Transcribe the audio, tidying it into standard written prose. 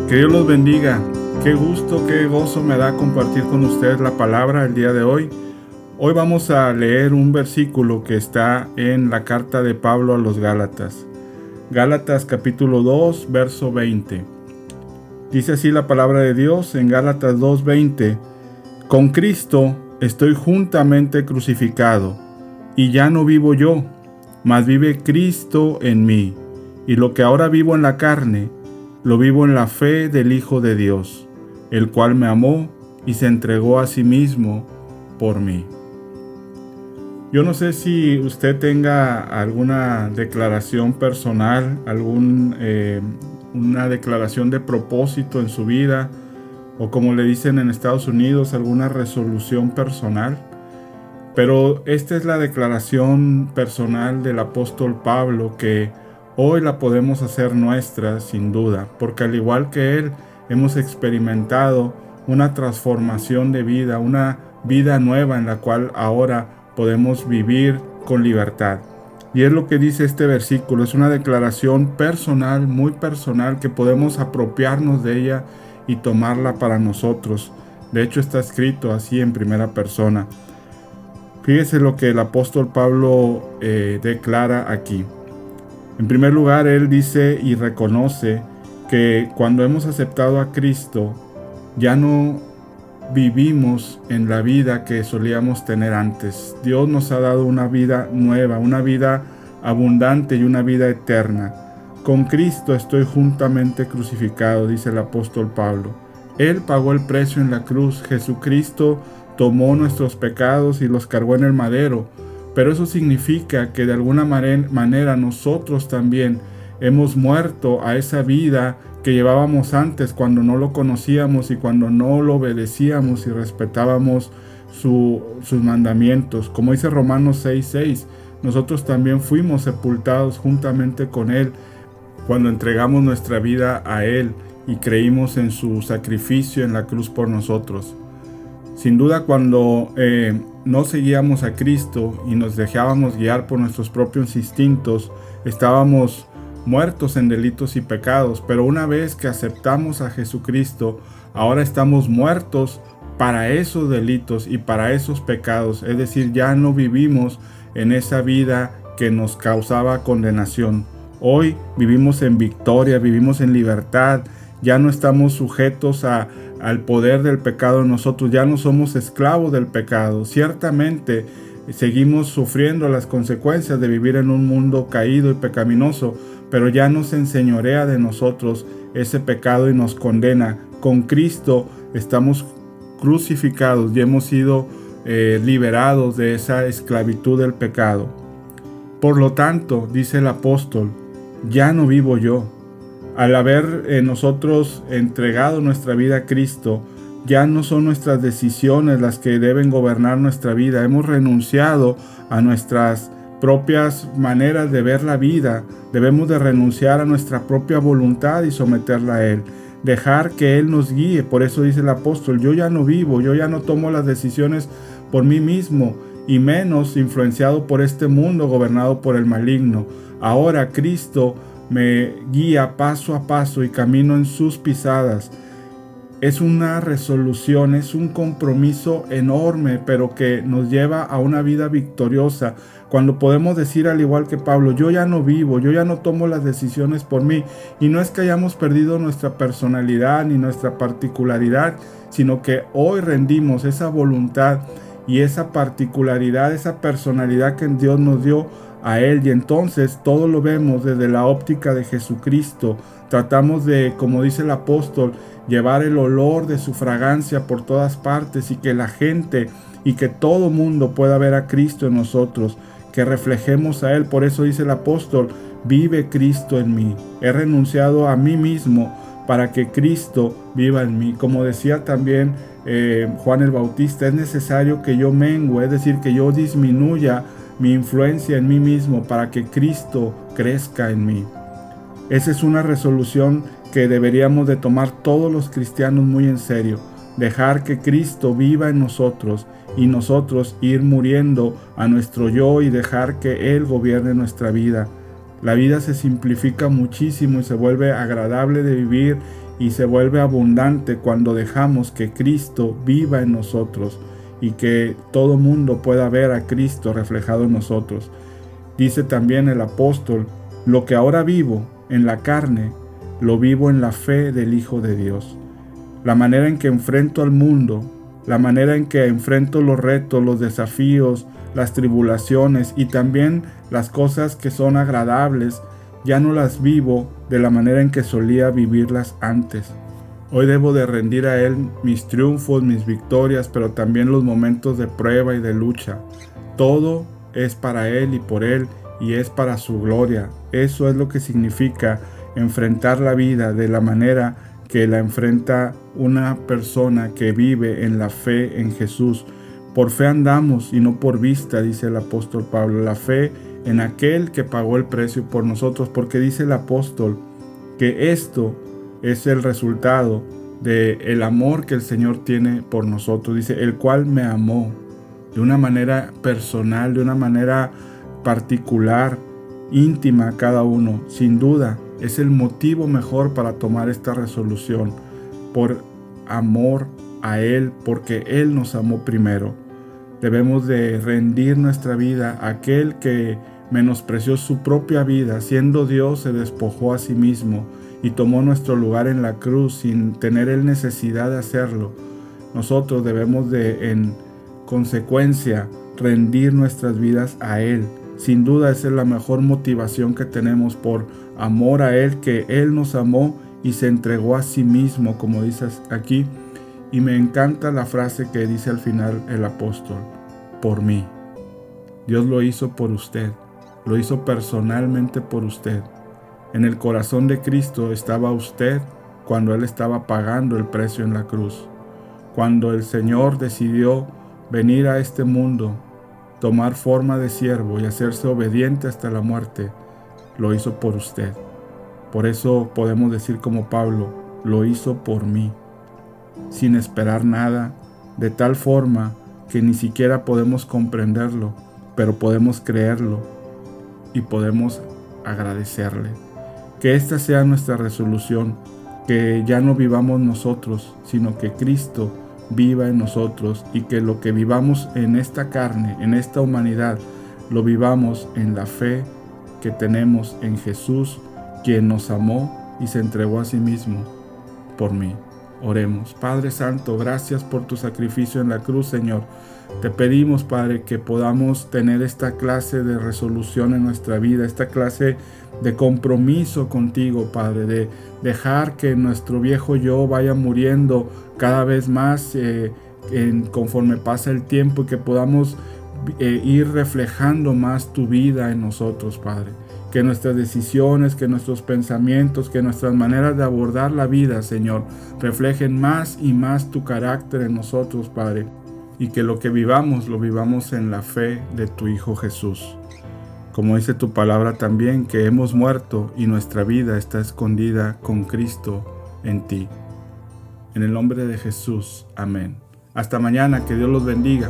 Que Dios los bendiga. Qué gusto, qué gozo me da compartir con ustedes la palabra el día de hoy. Hoy vamos a leer un versículo que está en la carta de Pablo a los Gálatas. Gálatas capítulo 2, verso 20. Dice así la palabra de Dios en Gálatas 2:20. Con Cristo estoy juntamente crucificado, y ya no vivo yo, mas vive Cristo en mí. Y lo que ahora vivo en la carne, lo vivo en la fe del Hijo de Dios, el cual me amó y se entregó a sí mismo por mí. Yo no sé si usted tenga alguna declaración personal, una declaración de propósito en su vida, o como le dicen en Estados Unidos, alguna resolución personal. Pero esta es la declaración personal del apóstol Pablo, que hoy la podemos hacer nuestra sin duda, porque al igual que él hemos experimentado una transformación de vida, una vida nueva en la cual ahora podemos vivir con libertad. Y es lo que dice este versículo, es una declaración personal, muy personal, que podemos apropiarnos de ella y tomarla para nosotros. De hecho está escrito así en primera persona. Fíjese lo que el apóstol Pablo declara aquí. En primer lugar, él dice y reconoce que cuando hemos aceptado a Cristo, ya no vivimos en la vida que solíamos tener antes. Dios nos ha dado una vida nueva, una vida abundante y una vida eterna. Con Cristo estoy juntamente crucificado, dice el apóstol Pablo. Él pagó el precio en la cruz. Jesucristo tomó nuestros pecados y los cargó en el madero. Pero eso significa que de alguna manera nosotros también hemos muerto a esa vida que llevábamos antes, cuando no lo conocíamos y cuando no lo obedecíamos y respetábamos sus mandamientos. Como dice Romanos 6:6, nosotros también fuimos sepultados juntamente con Él cuando entregamos nuestra vida a Él y creímos en su sacrificio en la cruz por nosotros. Sin duda, cuando no seguíamos a Cristo y nos dejábamos guiar por nuestros propios instintos, estábamos muertos en delitos y pecados. Pero una vez que aceptamos a Jesucristo, ahora estamos muertos para esos delitos y para esos pecados. Es decir, ya no vivimos en esa vida que nos causaba condenación. Hoy vivimos en victoria, vivimos en libertad. Ya no estamos sujetos al poder del pecado en nosotros, ya no somos esclavos del pecado. Ciertamente seguimos sufriendo las consecuencias de vivir en un mundo caído y pecaminoso, pero ya no se enseñorea de nosotros ese pecado y nos condena. Con Cristo estamos crucificados y hemos sido liberados de esa esclavitud del pecado. Por lo tanto, dice el apóstol, ya no vivo yo. Al haber nosotros entregado nuestra vida a Cristo, ya no son nuestras decisiones las que deben gobernar nuestra vida. Hemos renunciado a nuestras propias maneras de ver la vida. Debemos de renunciar a nuestra propia voluntad y someterla a Él. Dejar que Él nos guíe. Por eso dice el apóstol, yo ya no vivo, yo ya no tomo las decisiones por mí mismo, y menos influenciado por este mundo gobernado por el maligno. Ahora Cristo me guía paso a paso y camino en sus pisadas. Es una resolución, es un compromiso enorme, pero que nos lleva a una vida victoriosa. Cuando podemos decir, al igual que Pablo, yo ya no vivo, yo ya no tomo las decisiones por mí. Y no es que hayamos perdido nuestra personalidad ni nuestra particularidad, sino que hoy rendimos esa voluntad y esa particularidad, esa personalidad que Dios nos dio a Él, y entonces todo lo vemos desde la óptica de Jesucristo. Tratamos de, como dice el apóstol, llevar el olor de su fragancia por todas partes, y que la gente y que todo mundo pueda ver a Cristo en nosotros, que reflejemos a Él. Por eso dice el apóstol, vive Cristo en mí. He renunciado a mí mismo para que Cristo viva en mí. Como decía también Juan el Bautista, es necesario que yo mengue, es decir, que yo disminuya mi influencia en mí mismo para que Cristo crezca en mí. Esa es una resolución que deberíamos de tomar todos los cristianos muy en serio. Dejar que Cristo viva en nosotros y nosotros ir muriendo a nuestro yo y dejar que Él gobierne nuestra vida. La vida se simplifica muchísimo y se vuelve agradable de vivir y se vuelve abundante cuando dejamos que Cristo viva en nosotros y que todo mundo pueda ver a Cristo reflejado en nosotros. Dice también el apóstol: lo que ahora vivo en la carne, lo vivo en la fe del Hijo de Dios. La manera en que enfrento al mundo, la manera en que enfrento los retos, los desafíos, las tribulaciones y también las cosas que son agradables, ya no las vivo de la manera en que solía vivirlas antes. Hoy debo de rendir a Él mis triunfos, mis victorias, pero también los momentos de prueba y de lucha. Todo es para Él y por Él, y es para su gloria. Eso es lo que significa enfrentar la vida de la manera que la enfrenta una persona que vive en la fe en Jesús. Por fe andamos y no por vista, dice el apóstol Pablo. La fe en aquel que pagó el precio por nosotros, porque dice el apóstol que esto es el resultado del amor que el Señor tiene por nosotros. Dice, el cual me amó de una manera personal, de una manera particular, íntima a cada uno. Sin duda, es el motivo mejor para tomar esta resolución, por amor a Él, porque Él nos amó primero. Debemos de rendir nuestra vida a aquel que menospreció su propia vida, siendo Dios se despojó a sí mismo y tomó nuestro lugar en la cruz sin tener Él necesidad de hacerlo. Nosotros debemos de, en consecuencia, rendir nuestras vidas a Él. Sin duda esa es la mejor motivación que tenemos, por amor a Él, que Él nos amó y se entregó a sí mismo, como dices aquí. Y me encanta la frase que dice al final el apóstol: por mí. Dios lo hizo por usted, lo hizo personalmente por usted. En el corazón de Cristo estaba usted cuando Él estaba pagando el precio en la cruz. Cuando el Señor decidió venir a este mundo, tomar forma de siervo y hacerse obediente hasta la muerte, lo hizo por usted. Por eso podemos decir como Pablo: lo hizo por mí, sin esperar nada, de tal forma que ni siquiera podemos comprenderlo, pero podemos creerlo y podemos agradecerle. Que esta sea nuestra resolución, que ya no vivamos nosotros, sino que Cristo viva en nosotros, y que lo que vivamos en esta carne, en esta humanidad, lo vivamos en la fe que tenemos en Jesús, quien nos amó y se entregó a sí mismo por mí. Oremos. Padre Santo, gracias por tu sacrificio en la cruz, Señor. Te pedimos, Padre, que podamos tener esta clase de resolución en nuestra vida, esta clase de compromiso contigo, Padre, de dejar que nuestro viejo yo vaya muriendo cada vez más conforme pasa el tiempo, y que podamos ir reflejando más tu vida en nosotros, Padre. Que nuestras decisiones, que nuestros pensamientos, que nuestras maneras de abordar la vida, Señor, reflejen más y más tu carácter en nosotros, Padre. Y que lo que vivamos, lo vivamos en la fe de tu Hijo Jesús. Como dice tu palabra también, que hemos muerto y nuestra vida está escondida con Cristo en ti. En el nombre de Jesús, amén. Hasta mañana, que Dios los bendiga.